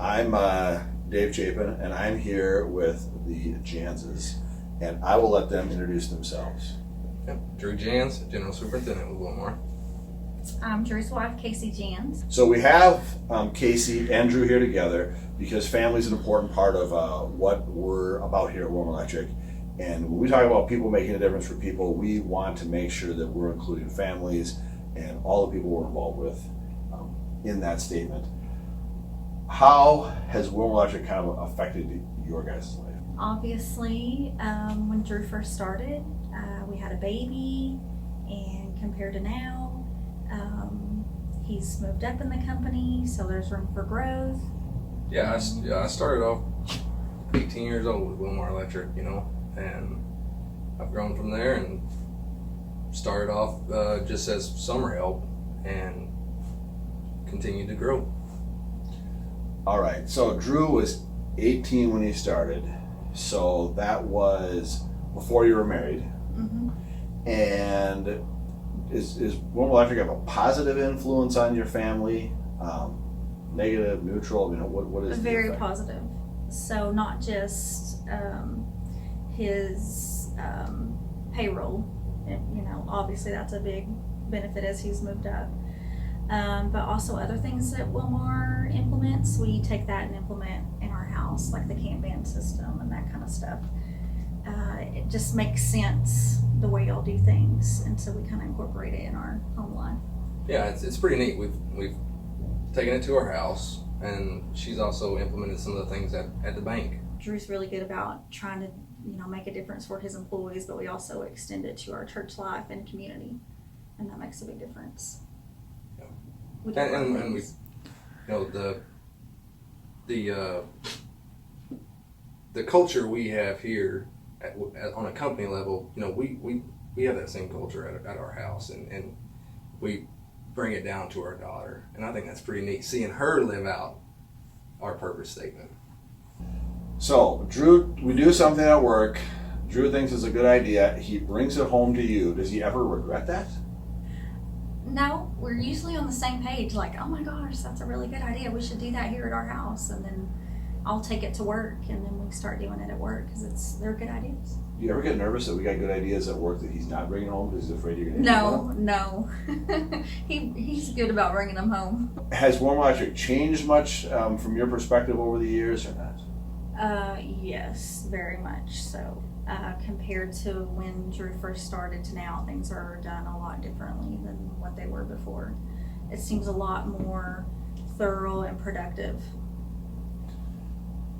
I'm Dave Chapin, and I'm here with the Janzes, and I will let them introduce themselves. Yep. Drew Janz, General Superintendent with Willmar. I'm Drew's wife, Cassi Janz. So we have Cassi and Drew here together because family is an important part of what we're about here at Willmar Electric. And when we talk about people making a difference for people, we want to make sure that we're including families and all the people we're involved with in that statement. How has Willmar Electric kind of affected your guys' life? Obviously, when Drew first started, we had a baby, and compared to now, he's moved up in the company, so there's room for growth. I started off 18 years old with Willmar Electric, and I've grown from there and started off just as summer help and continued to grow. All right, so Drew was 18 when he started, so that was before you were married. Mm-hmm. And is Willmar Electric have a positive influence on your family? Negative, neutral? What is Very the effect? positive. So not just his payroll, obviously that's a big benefit as he's moved up. But also other things that Willmar implements, we take that and implement in our house, like the Kanban system and that kind of stuff. It just makes sense the way y'all do things, and so we kind of incorporate it in our home life. Yeah, it's pretty neat. We've taken it to our house, and she's also implemented some of the things at the bank. Drew's really good about trying to, make a difference for his employees, but we also extend it to our church life and community, and that makes a big difference. Yeah. We do a lot of And we, things. the culture we have here on a company level, we have that same culture at our house, and we bring it down to our daughter, and I think that's pretty neat seeing her live out our purpose statement. So, Drew, we do something at work. Drew thinks it's a good idea. He brings it home to you. Does he ever regret that? No, we're usually on the same page, like, oh my gosh, that's a really good idea. We should do that here at our house. And then I'll take it to work, and then we start doing it at work because they're good ideas. Do you ever get nervous that we got good ideas at work that he's not bringing home because he's afraid you're going to No. He's good about bringing them home. Has Willmar Electric changed much from your perspective over the years or not? Yes, very much so. Compared to when Drew first started to now, things are done a lot differently than what they were before. It seems a lot more thorough and productive.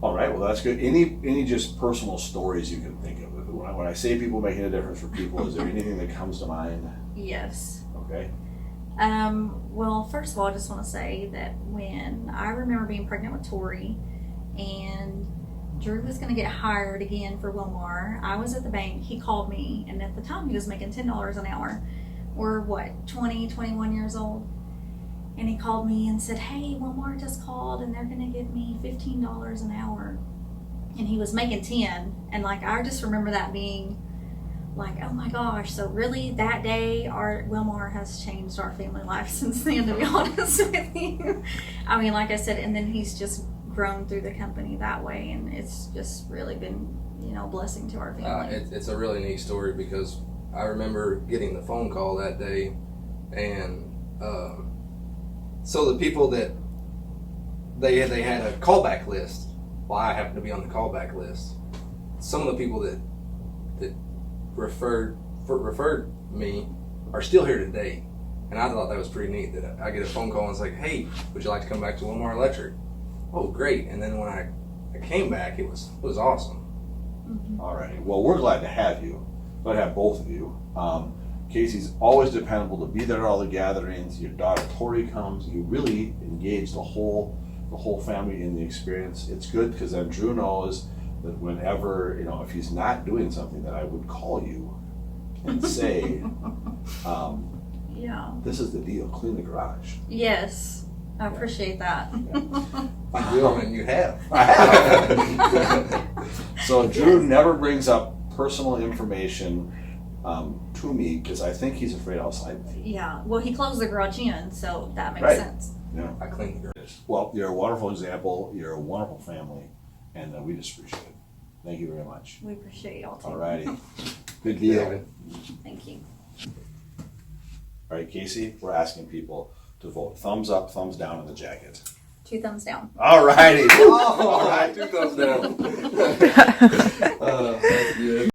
All right, well that's good. Any just personal stories you can think of? When I say people making a difference for people, is there anything that comes to mind? Yes. Okay. Well, first of all, I just want to say that when I remember being pregnant with Tori and Drew was going to get hired again for Willmar, I was at the bank. He called me, and at the time he was making $10 an hour. We're 20, 21 years old. And he called me and said, hey, Willmar just called and they're going to give me $15 an hour. And he was making 10. And I just remember that being like, oh my gosh. So really that day, Willmar has changed our family life since then, to be honest with you. I mean, like I said, and then he's just grown through the company that way. And it's just really been, a blessing to our family. It's a really neat story because I remember getting the phone call that day, and so the people that they had a callback list. Well, I happened to be on the callback list. Some of the people that referred me are still here today, and I thought that was pretty neat. That I get a phone call and it's like, "Hey, would you like to come back to Willmar Electric?" Oh, great! And then when I came back, it was awesome. Mm-hmm. All right. Well, we're glad to have you. Glad to have both of you. Casey's always dependable to be there at all the gatherings. Your daughter Tori comes. You really engage the whole family in the experience. It's good because then Drew knows that whenever, if he's not doing something, that I would call you and say, yeah. This is the deal. Clean the garage. Yes. I appreciate that. Yeah. And you have. I have. So Drew never brings up personal information to me because I think he's afraid I'll side with you. Yeah. Well, he closed the garage in, so that makes Right. sense. Yeah. I cleaned the garage. it. Well, you're a wonderful example. You're a wonderful family, and we just appreciate it. Thank you very much. We appreciate y'all too. All righty. Good deal. David. Thank you. All right, Casey, we're asking people to vote thumbs up, thumbs down on the jacket. 2 thumbs down. All righty. All right, 2 thumbs down. That's good.